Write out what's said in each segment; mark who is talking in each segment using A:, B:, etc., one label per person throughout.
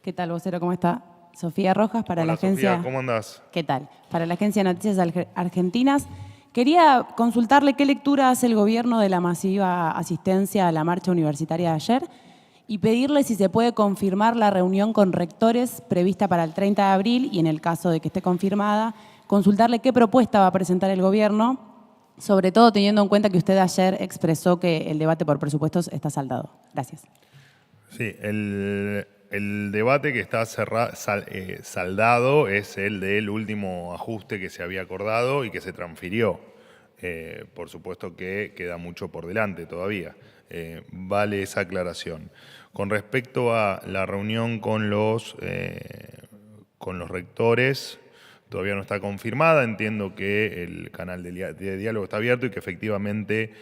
A: ¿Qué tal, vocero? ¿Cómo está? Sofía Rojas para
B: Hola,
A: la agencia.
B: Sofía, ¿cómo andás?
A: ¿Qué tal? Para la agencia de Noticias Argentinas. Quería consultarle qué lectura hace el gobierno de la masiva asistencia a la marcha universitaria de ayer y pedirle si se puede confirmar la reunión con rectores prevista para el 30 de abril y en el caso de que esté confirmada, consultarle qué propuesta va a presentar el gobierno, sobre todo teniendo en cuenta que usted ayer expresó que el debate por presupuestos está saldado. Gracias.
B: Sí, el debate que está saldado es el del último ajuste que se había acordado y que se transfirió. Por supuesto que queda mucho por delante todavía. Vale esa aclaración. Con respecto a la reunión con los rectores, todavía no está confirmada. Entiendo que el canal de diálogo está abierto y que efectivamente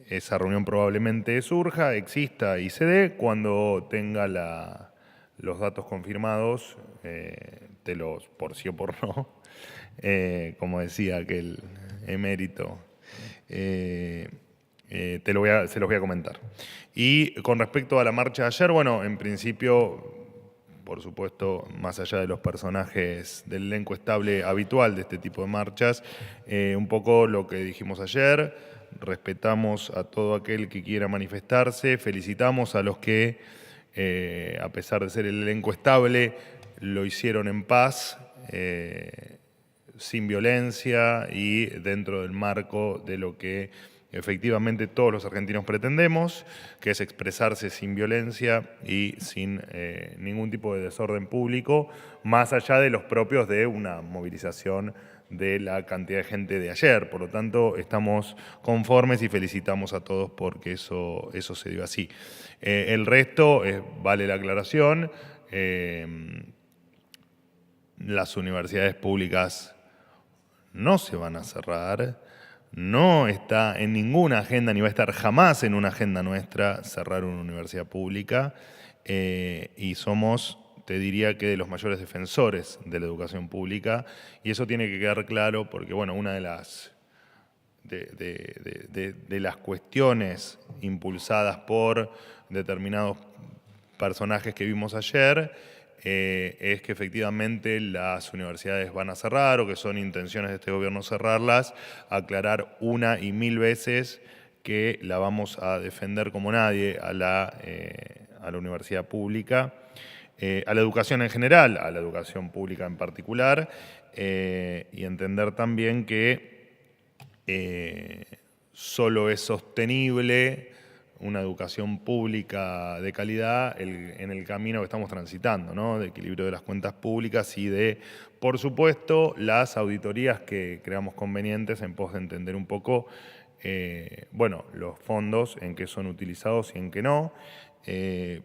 B: esa reunión probablemente surja, exista y se dé. Cuando tenga los datos confirmados, por sí o por no, como decía aquel emérito, se los voy a comentar. Y con respecto a la marcha de ayer, bueno, en principio, por supuesto, más allá de los personajes del elenco estable habitual de este tipo de marchas, un poco lo que dijimos ayer: respetamos a todo aquel que quiera manifestarse, felicitamos a los que, a pesar de ser el elenco estable, lo hicieron en paz, sin violencia y dentro del marco de lo que efectivamente todos los argentinos pretendemos, que es expresarse sin violencia y sin ningún tipo de desorden público, más allá de los propios de una movilización de la cantidad de gente de ayer. Por lo tanto, estamos conformes y felicitamos a todos porque eso se dio así. El resto, vale la aclaración, las universidades públicas no se van a cerrar, no está en ninguna agenda, ni va a estar jamás en una agenda nuestra cerrar una universidad pública, y somos, te diría que, de los mayores defensores de la educación pública, y eso tiene que quedar claro porque, bueno, una de las cuestiones impulsadas por determinados personajes que vimos ayer es que efectivamente las universidades van a cerrar o que son intenciones de este gobierno cerrarlas. Aclarar una y mil veces que la vamos a defender como nadie a la universidad pública, a la educación en general, a la educación pública en particular, y entender también que solo es sostenible una educación pública de calidad en el camino que estamos transitando, ¿no? De equilibrio de las cuentas públicas y de, por supuesto, las auditorías que creamos convenientes en pos de entender un poco, bueno, los fondos, en qué son utilizados y en qué no.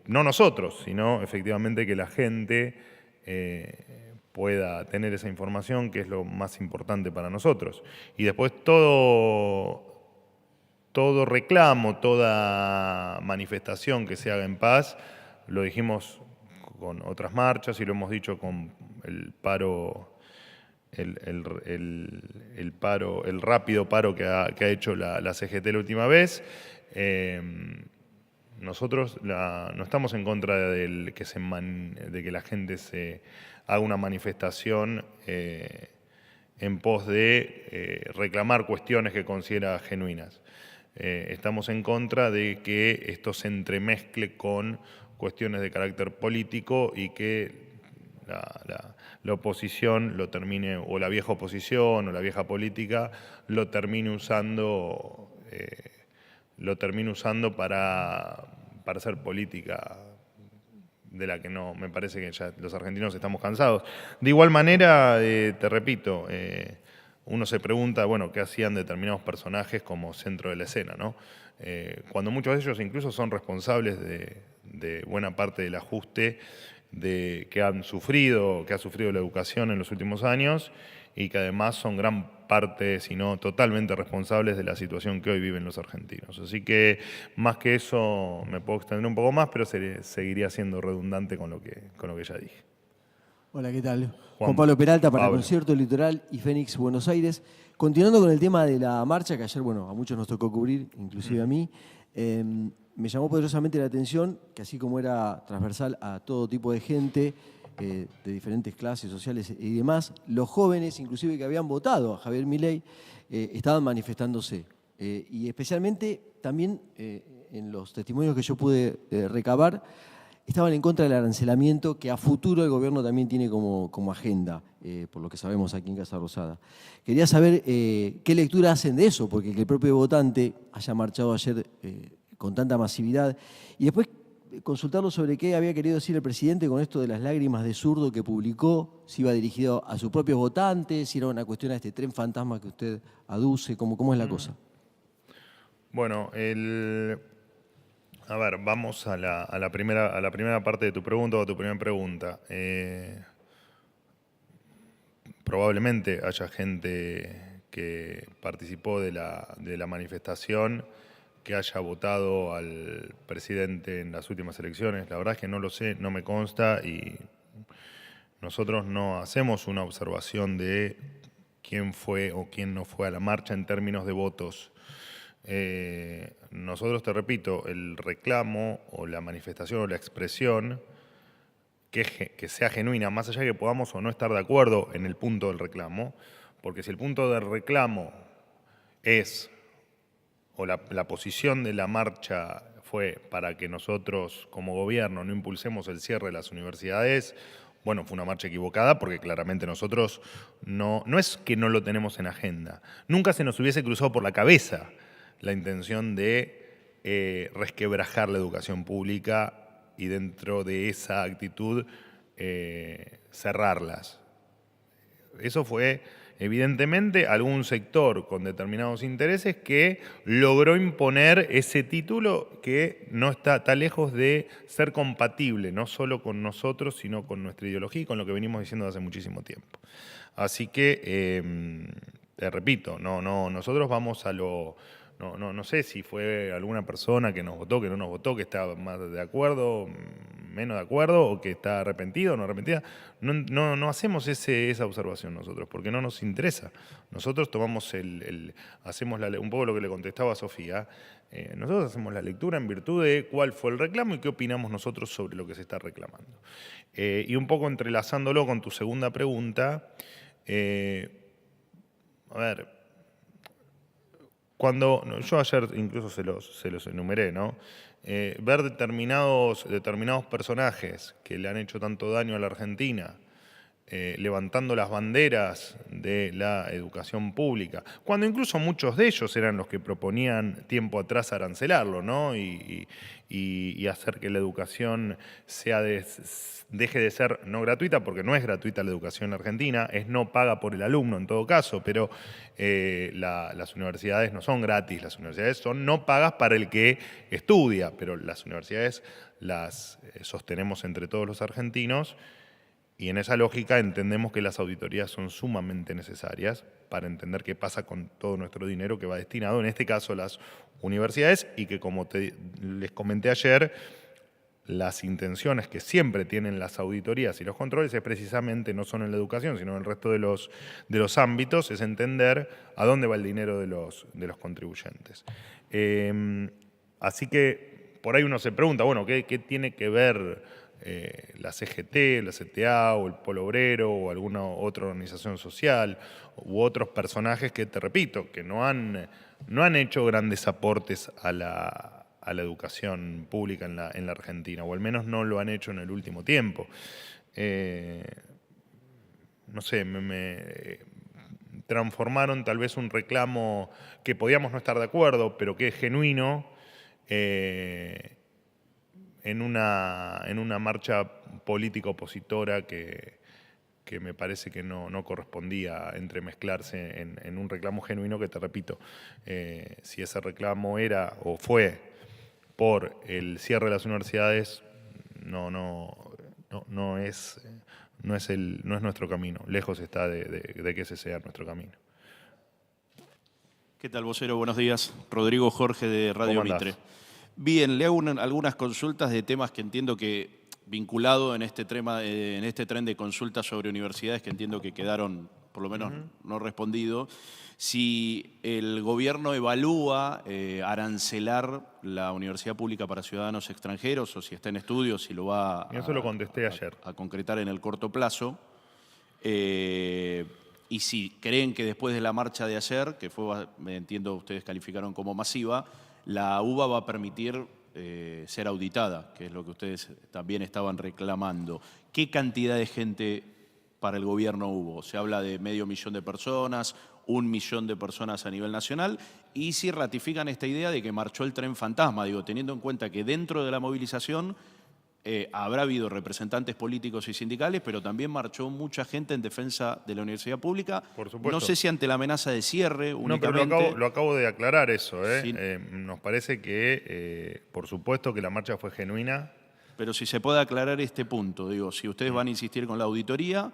B: No nosotros, sino efectivamente que la gente pueda tener esa información, que es lo más importante para nosotros. Y después todo reclamo, toda manifestación que se haga en paz, lo dijimos con otras marchas y lo hemos dicho con el paro, el rápido paro que ha hecho la CGT la última vez. Nosotros no estamos en contra de que la gente se haga una manifestación en pos de reclamar cuestiones que considera genuinas. Estamos en contra de que esto se entremezcle con cuestiones de carácter político y que la oposición lo termine, o la vieja oposición o la vieja política, lo termine usando para hacer política de la que no, me parece que ya los argentinos estamos cansados. De igual manera, te repito, uno se pregunta, bueno, qué hacían determinados personajes como centro de la escena, ¿no? Cuando muchos de ellos incluso son responsables de buena parte del ajuste que ha sufrido la educación en los últimos años y que además son gran parte, si no totalmente responsables de la situación que hoy viven los argentinos. Así que, más que eso, me puedo extender un poco más, pero seguiría siendo redundante con lo que ya dije.
C: Hola, ¿qué tal? Juan Pablo Peralta para Concierto Litoral y Fénix Buenos Aires. Continuando con el tema de la marcha, que ayer, bueno, a muchos nos tocó cubrir, inclusive a mí, Me llamó poderosamente la atención que así como era transversal a todo tipo de gente, de diferentes clases sociales y demás, los jóvenes, inclusive que habían votado a Javier Milei, estaban manifestándose. Y especialmente también en los testimonios que yo pude recabar, estaban en contra del arancelamiento que a futuro el gobierno también tiene como agenda, por lo que sabemos aquí en Casa Rosada. Quería saber qué lectura hacen de eso, porque que el propio votante haya marchado ayer con tanta masividad. Y después consultarlo sobre qué había querido decir el presidente con esto de las lágrimas de zurdo que publicó, si iba dirigido a sus propios votantes, si era una cuestión a este tren fantasma que usted aduce, cómo es la cosa.
B: Bueno, a ver, vamos a la primera parte de tu pregunta o a tu primera pregunta. Probablemente haya gente que participó de la manifestación que haya votado al presidente en las últimas elecciones. La verdad es que no lo sé, no me consta y nosotros no hacemos una observación de quién fue o quién no fue a la marcha en términos de votos. Nosotros, te repito, el reclamo o la manifestación o la expresión que sea genuina, más allá de que podamos o no estar de acuerdo en el punto del reclamo, porque si el punto del reclamo es, o la posición de la marcha fue para que nosotros como gobierno no impulsemos el cierre de las universidades, bueno, fue una marcha equivocada porque claramente nosotros no es que no lo tenemos en agenda. Nunca se nos hubiese cruzado por la cabeza la intención de resquebrajar la educación pública y dentro de esa actitud cerrarlas. Eso fue evidentemente algún sector con determinados intereses que logró imponer ese título que no está lejos de ser compatible, no solo con nosotros, sino con nuestra ideología y con lo que venimos diciendo desde hace muchísimo tiempo. Así que, te repito, nosotros vamos a lo... No sé si fue alguna persona que nos votó, que no nos votó, que está más de acuerdo, menos de acuerdo, o que está arrepentido o no arrepentida. No hacemos esa observación nosotros, porque no nos interesa. Nosotros tomamos hacemos un poco lo que le contestaba a Sofía. Nosotros hacemos la lectura en virtud de cuál fue el reclamo y qué opinamos nosotros sobre lo que se está reclamando. Y un poco entrelazándolo con tu segunda pregunta, a ver, yo ayer incluso se los enumeré, ¿no? Ver determinados personajes que le han hecho tanto daño a la Argentina, levantando las banderas de la educación pública, cuando incluso muchos de ellos eran los que proponían tiempo atrás arancelarlo, ¿no? Y hacer que la educación deje de ser no gratuita, porque no es gratuita la educación en Argentina, es no paga por el alumno en todo caso, pero las universidades no son gratis, las universidades son no pagas para el que estudia, pero las universidades las sostenemos entre todos los argentinos. Y en esa lógica entendemos que las auditorías son sumamente necesarias para entender qué pasa con todo nuestro dinero que va destinado, en este caso a las universidades, y que como les comenté ayer, las intenciones que siempre tienen las auditorías y los controles es precisamente, no son en la educación, sino en el resto de los ámbitos, es entender a dónde va el dinero de los contribuyentes. Así que por ahí uno se pregunta, bueno, ¿qué tiene que ver la CGT, la CTA o el Polo Obrero o alguna otra organización social u otros personajes que, te repito, que no han hecho grandes aportes a la educación pública en la Argentina, o al menos no lo han hecho en el último tiempo? No sé, me transformaron tal vez un reclamo que podíamos no estar de acuerdo, pero que es genuino, en una marcha política opositora que me parece que no correspondía entremezclarse en un reclamo genuino que, te repito, si ese reclamo era o fue por el cierre de las universidades, no es nuestro camino. Lejos está de que ese sea nuestro camino.
D: ¿Qué tal, vocero? Buenos días. Rodrigo Jorge, de Radio Mitre. Bien, le hago algunas consultas de temas que entiendo que, vinculado en este tren de consultas sobre universidades, que entiendo que quedaron por lo menos no respondido, si el gobierno evalúa arancelar la universidad pública para ciudadanos extranjeros o si está en estudio, si lo va
B: Y eso lo contesté ayer.
D: a concretar en el corto plazo. Y si creen que después de la marcha de ayer, que fue, entiendo, ustedes calificaron como masiva, la UBA va a permitir ser auditada, que es lo que ustedes también estaban reclamando. ¿Qué cantidad de gente para el gobierno hubo? Se habla de 500.000 de personas, 1 millón de personas a nivel nacional, y si ratifican esta idea de que marchó el tren fantasma, digo, teniendo en cuenta que dentro de la movilización habrá habido representantes políticos y sindicales, pero también marchó mucha gente en defensa de la universidad pública.
B: Por supuesto.
D: No sé si ante la amenaza de cierre únicamente.
B: No, pero lo acabo de aclarar eso.
D: Sí.
B: Nos parece que, por supuesto, que la marcha fue genuina.
D: Pero si se puede aclarar este punto, digo, si ustedes van a insistir con la auditoría,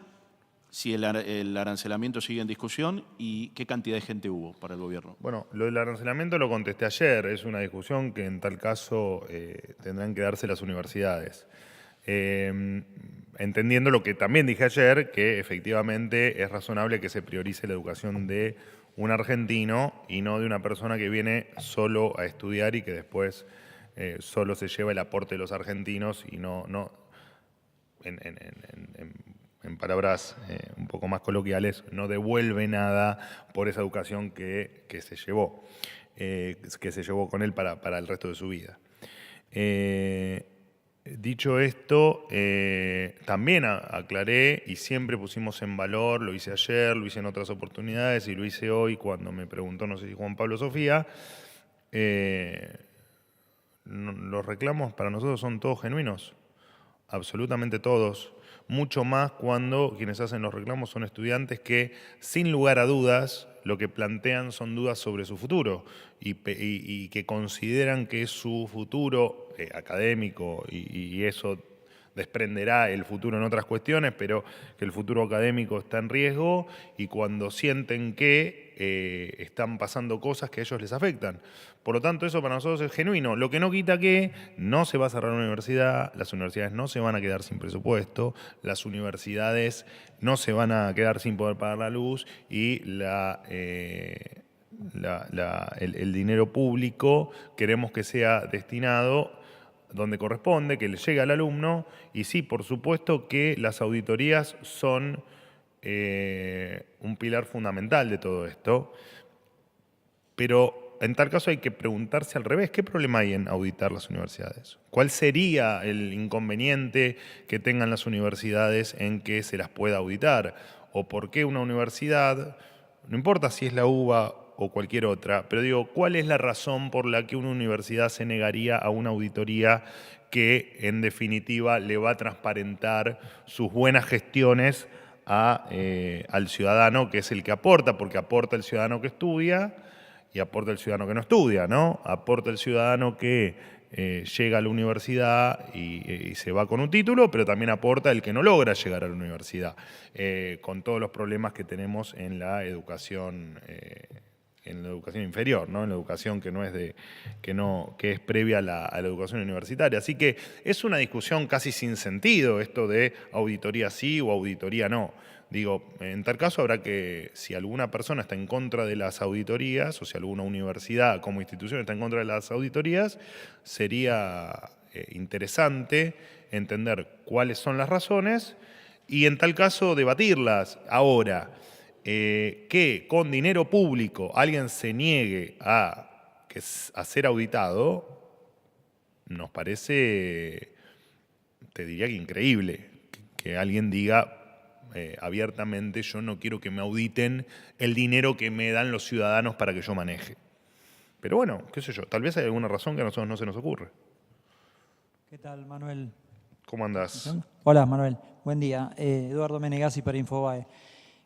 D: si el arancelamiento sigue en discusión y qué cantidad de gente hubo para el gobierno.
B: Bueno, lo del arancelamiento lo contesté ayer. Es una discusión que en tal caso tendrán que darse las universidades. Entendiendo lo que también dije ayer, que efectivamente es razonable que se priorice la educación de un argentino y no de una persona que viene solo a estudiar y que después solo se lleva el aporte de los argentinos y no en palabras un poco más coloquiales, no devuelve nada por esa educación que se llevó con él para el resto de su vida. Dicho esto, también aclaré y siempre pusimos en valor, lo hice ayer, lo hice en otras oportunidades y lo hice hoy cuando me preguntó, no sé si Juan Pablo o Sofía, los reclamos para nosotros son todos genuinos, absolutamente todos. Mucho más cuando quienes hacen los reclamos son estudiantes que, sin lugar a dudas, lo que plantean son dudas sobre su futuro y que consideran que su futuro académico, y eso desprenderá el futuro en otras cuestiones, pero que el futuro académico está en riesgo y cuando sienten que están pasando cosas que a ellos les afectan. Por lo tanto, eso para nosotros es genuino. Lo que no quita que no se va a cerrar una universidad, las universidades no se van a quedar sin presupuesto, las universidades no se van a quedar sin poder pagar la luz y el dinero público queremos que sea destinado donde corresponde, que le llegue al alumno, y sí, por supuesto que las auditorías son un pilar fundamental de todo esto, pero en tal caso hay que preguntarse al revés, ¿qué problema hay en auditar las universidades? ¿Cuál sería el inconveniente que tengan las universidades en que se las pueda auditar? ¿O por qué una universidad, no importa si es la UBA o cualquier otra, pero digo, ¿cuál es la razón por la que una universidad se negaría a una auditoría que en definitiva le va a transparentar sus buenas gestiones al ciudadano, que es el que aporta, porque aporta el ciudadano que estudia y aporta el ciudadano que no estudia, ¿no? Aporta el ciudadano que llega a la universidad y se va con un título, pero también aporta el que no logra llegar a la universidad, con todos los problemas que tenemos en la educación inferior, ¿no? En la educación que es previa a la educación universitaria. Así que es una discusión casi sin sentido esto de auditoría sí o auditoría no. Digo, en tal caso habrá que, si alguna persona está en contra de las auditorías o si alguna universidad como institución está en contra de las auditorías, sería interesante entender cuáles son las razones y en tal caso debatirlas. Ahora, que con dinero público alguien se niegue a ser auditado, nos parece, te diría que increíble, que alguien diga abiertamente, yo no quiero que me auditen el dinero que me dan los ciudadanos para que yo maneje. Pero bueno, qué sé yo, tal vez hay alguna razón que a nosotros no se nos ocurre.
E: ¿Qué tal, Manuel?
B: ¿Cómo andás?
E: Hola, Manuel. Buen día. Eduardo Menegazzi para Infobae.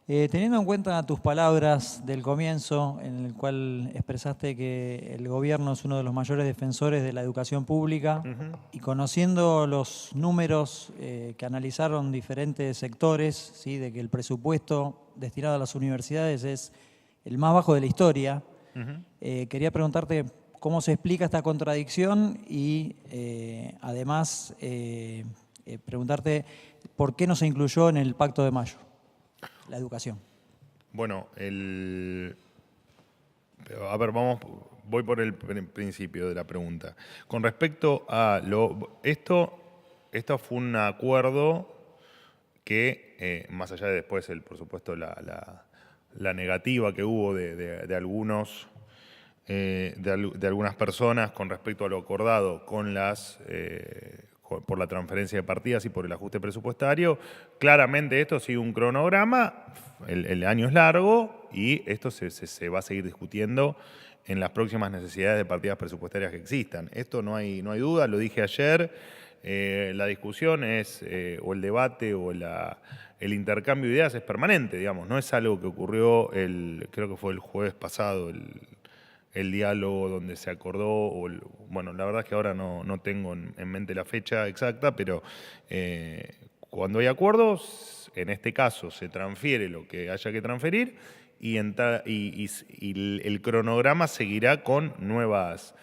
E: Teniendo en cuenta tus palabras del comienzo, en el cual expresaste que el gobierno es uno de los mayores defensores de la educación pública, y conociendo los números que analizaron diferentes sectores, ¿sí? De que el presupuesto destinado a las universidades es el más bajo de la historia, quería preguntarte cómo se explica esta contradicción y además preguntarte por qué no se incluyó en el Pacto de Mayo la educación.
B: Bueno, a ver, voy por el principio de la pregunta. Con respecto a esto fue un acuerdo que, más allá de después, por supuesto, la negativa que hubo de algunas personas con respecto a lo acordado con por la transferencia de partidas y por el ajuste presupuestario, claramente esto sigue un cronograma, el año es largo y esto se va a seguir discutiendo en las próximas necesidades de partidas presupuestarias que existan. Esto no hay duda, lo dije ayer, la discusión o el debate o el intercambio de ideas es permanente, digamos, no es algo que ocurrió, creo que fue el jueves pasado, el diálogo donde se acordó, bueno, la verdad es que ahora no tengo en mente la fecha exacta, pero cuando hay acuerdos, en este caso se transfiere lo que haya que transferir y el cronograma seguirá con nuevas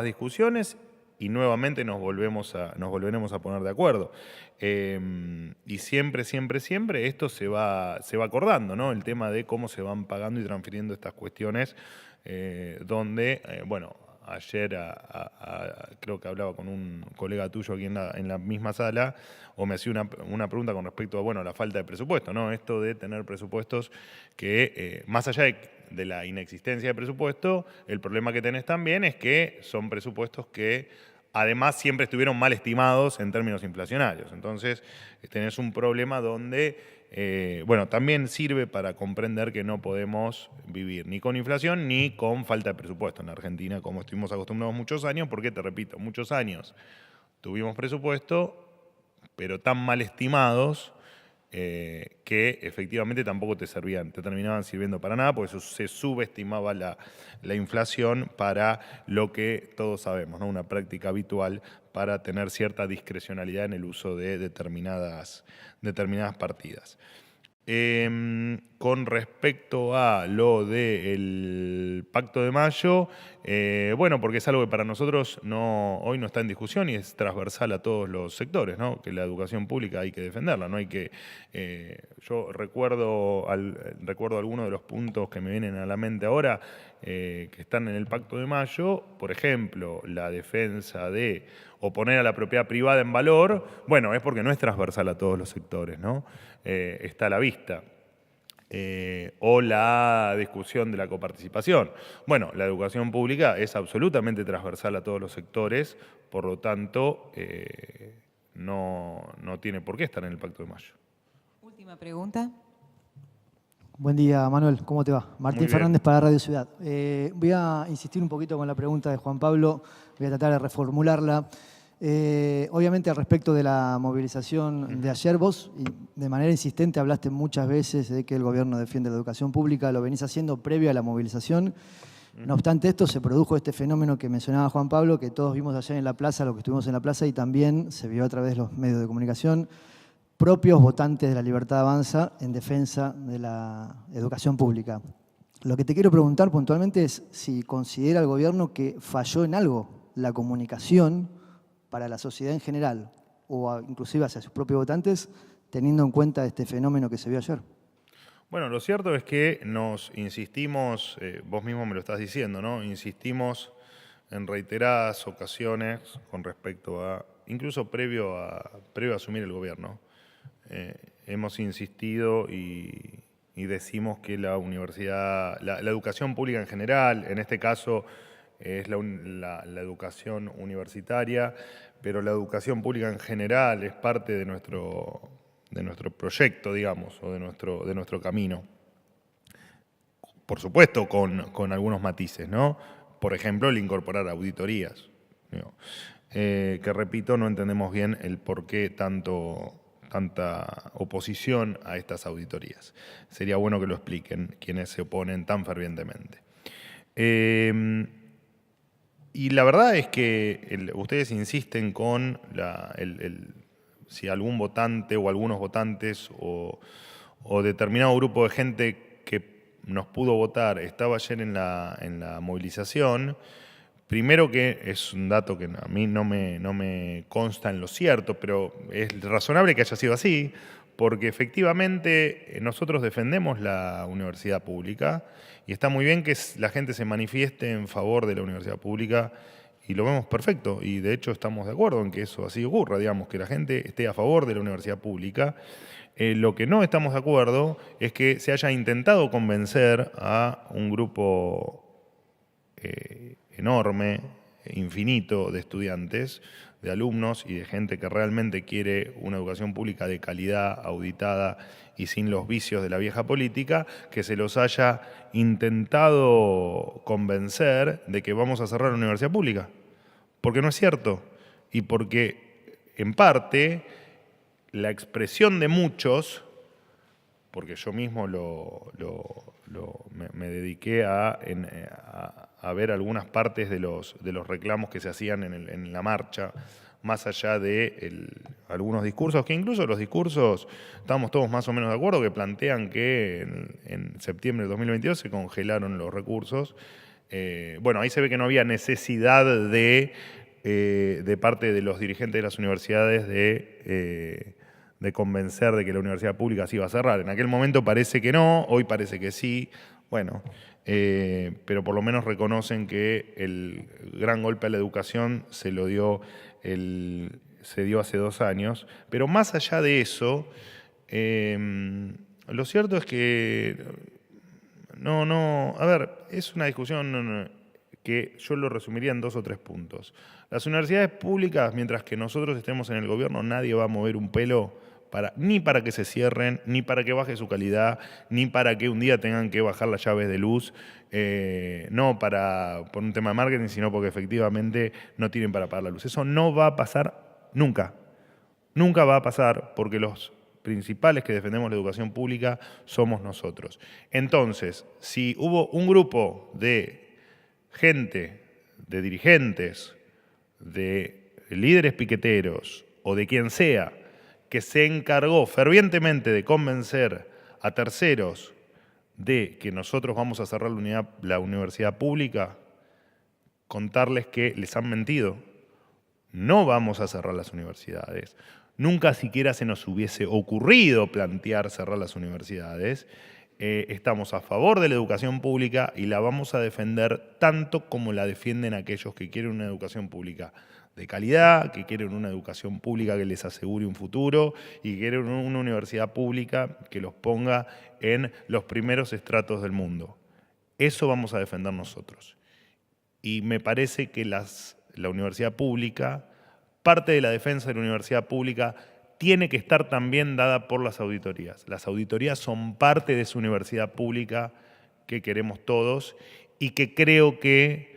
B: discusiones y nuevamente nos volveremos a poner de acuerdo. Y siempre esto se va acordando, ¿no? El tema de cómo se van pagando y transfiriendo estas cuestiones, donde, bueno, ayer creo que hablaba con un colega tuyo aquí en la misma sala, o me hacía una pregunta con respecto a, bueno, la falta de presupuesto, ¿no? Esto de tener presupuestos que, más allá de la inexistencia de presupuesto, el problema que tenés también es que son presupuestos que además siempre estuvieron mal estimados en términos inflacionarios. Entonces tenés un problema donde, bueno, también sirve para comprender que no podemos vivir ni con inflación ni con falta de presupuesto en la Argentina, como estuvimos acostumbrados muchos años, porque, te repito, muchos años tuvimos presupuesto, pero tan mal estimados que efectivamente tampoco te terminaban sirviendo para nada, porque se subestimaba la inflación para lo que todos sabemos, ¿no? Una práctica habitual para tener cierta discrecionalidad en el uso de determinadas partidas. Con respecto a lo del Pacto de Mayo, bueno, porque es algo que para nosotros hoy no está en discusión y es transversal a todos los sectores, ¿no? Que la educación pública hay que defenderla, no hay que... yo recuerdo algunos de los puntos que me vienen a la mente ahora, que están en el Pacto de Mayo, por ejemplo, la defensa de o poner a la propiedad privada en valor, bueno, es porque no es transversal a todos los sectores, ¿no? Está a la vista. O la discusión de la coparticipación. Bueno, la educación pública es absolutamente transversal a todos los sectores, por lo tanto, no tiene por qué estar en el Pacto de Mayo.
A: Última pregunta.
F: Buen día, Manuel. ¿Cómo te va? Martín Fernández para Radio Ciudad. Voy a insistir un poquito con la pregunta de Juan Pablo. Voy a tratar de reformularla. Obviamente, al respecto de la movilización de ayer, vos de manera insistente hablaste muchas veces de que el gobierno defiende la educación pública, lo venís haciendo previo a la movilización. No obstante esto, se produjo este fenómeno que mencionaba Juan Pablo, que todos vimos ayer en la plaza, lo que estuvimos en la plaza, y también se vio a través de los medios de comunicación, propios votantes de la Libertad Avanza en defensa de la educación pública. Lo que te quiero preguntar puntualmente es si considera el gobierno que falló en algo la comunicación para la sociedad en general, o inclusive hacia sus propios votantes, teniendo en cuenta este fenómeno que se vio ayer.
B: Bueno, lo cierto es que nos insistimos, vos mismo me lo estás diciendo, ¿no? Insistimos en reiteradas ocasiones con respecto a, incluso previo a asumir el gobierno, hemos insistido y decimos que la universidad, la educación pública en general, en este caso es la educación universitaria, pero la educación pública en general es parte de nuestro proyecto, digamos, o de nuestro camino. Por supuesto, con algunos matices, ¿no? Por ejemplo, el incorporar auditorías, ¿no? Que repito, no entendemos bien el por qué tanta oposición a estas auditorías. Sería bueno que lo expliquen quienes se oponen tan fervientemente. Y la verdad es que ustedes insisten con si algún votante o algunos votantes o determinado grupo de gente que nos pudo votar estaba ayer en la movilización. Primero, que es un dato que a mí no me consta en lo cierto, pero es razonable que haya sido así, porque efectivamente nosotros defendemos la universidad pública y está muy bien que la gente se manifieste en favor de la universidad pública y lo vemos perfecto y de hecho estamos de acuerdo en que eso así ocurra, digamos, que la gente esté a favor de la universidad pública. Lo que no estamos de acuerdo es que se haya intentado convencer a un grupo enorme, infinito de estudiantes, de alumnos y de gente que realmente quiere una educación pública de calidad, auditada y sin los vicios de la vieja política, que se los haya intentado convencer de que vamos a cerrar la universidad pública. Porque no es cierto. Y porque, en parte, la expresión de muchos, porque yo mismo me dediqué a ver algunas partes de los reclamos que se hacían en la marcha, más allá de algunos discursos, que incluso los discursos, estamos todos más o menos de acuerdo, que plantean que en septiembre de 2022 se congelaron los recursos. Bueno, ahí se ve que no había necesidad de parte de los dirigentes de las universidades de convencer de que la universidad pública se iba a cerrar. En aquel momento parece que no, hoy parece que sí. Bueno, pero por lo menos reconocen que el gran golpe a la educación se dio hace 2 años. Pero más allá de eso, lo cierto es que a ver, es una discusión que yo lo resumiría en 2 o 3 puntos. Las universidades públicas, mientras que nosotros estemos en el gobierno, nadie va a mover un pelo ni para que se cierren, ni para que baje su calidad, ni para que un día tengan que bajar las llaves de luz, no por un tema de marketing, sino porque efectivamente no tienen para pagar la luz. Eso no va a pasar nunca. Nunca va a pasar porque los principales que defendemos la educación pública somos nosotros. Entonces, si hubo un grupo de gente, de dirigentes, de líderes piqueteros o de quien sea que se encargó fervientemente de convencer a terceros de que nosotros vamos a cerrar la universidad pública, contarles que les han mentido. No vamos a cerrar las universidades. Nunca siquiera se nos hubiese ocurrido plantear cerrar las universidades. Estamos a favor de la educación pública y la vamos a defender tanto como la defienden aquellos que quieren una educación pública de calidad, que quieren una educación pública que les asegure un futuro y que quieren una universidad pública que los ponga en los primeros estratos del mundo. Eso vamos a defender nosotros. Y me parece que la universidad pública, parte de la defensa de la universidad pública, tiene que estar también dada por las auditorías. Las auditorías son parte de esa universidad pública que queremos todos y que creo que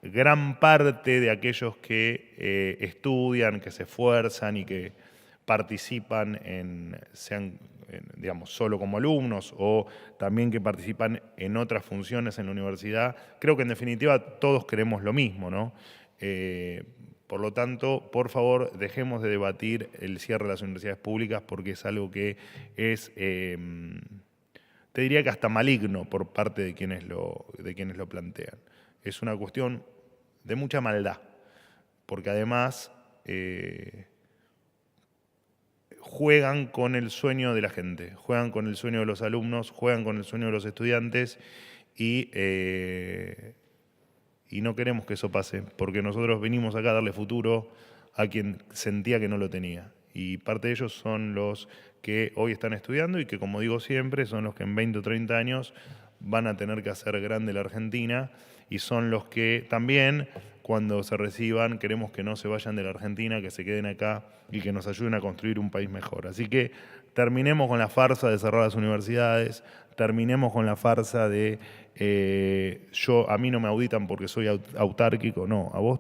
B: gran parte de aquellos que estudian, que se esfuerzan y que participan digamos, solo como alumnos o también que participan en otras funciones en la universidad, creo que en definitiva todos queremos lo mismo, ¿no? Por lo tanto, por favor, dejemos de debatir el cierre de las universidades públicas porque es algo que es, te diría que hasta maligno por parte de quienes lo plantean. Es una cuestión de mucha maldad, porque además juegan con el sueño de la gente, juegan con el sueño de los alumnos, juegan con el sueño de los estudiantes y no queremos que eso pase, porque nosotros venimos acá a darle futuro a quien sentía que no lo tenía. Y parte de ellos son los que hoy están estudiando y que, como digo siempre, son los que en 20 o 30 años van a tener que hacer grande la Argentina y son los que también, cuando se reciban, queremos que no se vayan de la Argentina, que se queden acá y que nos ayuden a construir un país mejor. Así que terminemos con la farsa de cerrar las universidades, terminemos con la farsa de a mí no me auditan porque soy autárquico. No, a vos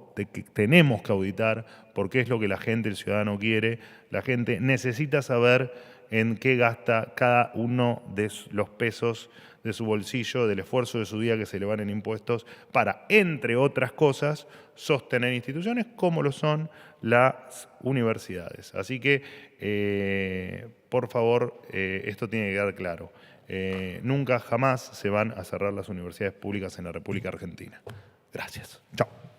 B: tenemos que auditar porque es lo que la gente, el ciudadano quiere. La gente necesita saber en qué gasta cada uno de los pesos de su bolsillo, del esfuerzo de su día que se le van en impuestos para, entre otras cosas, sostener instituciones como lo son las universidades. Así que, por favor, esto tiene que quedar claro. Nunca, jamás se van a cerrar las universidades públicas en la República Argentina. Gracias. Chao.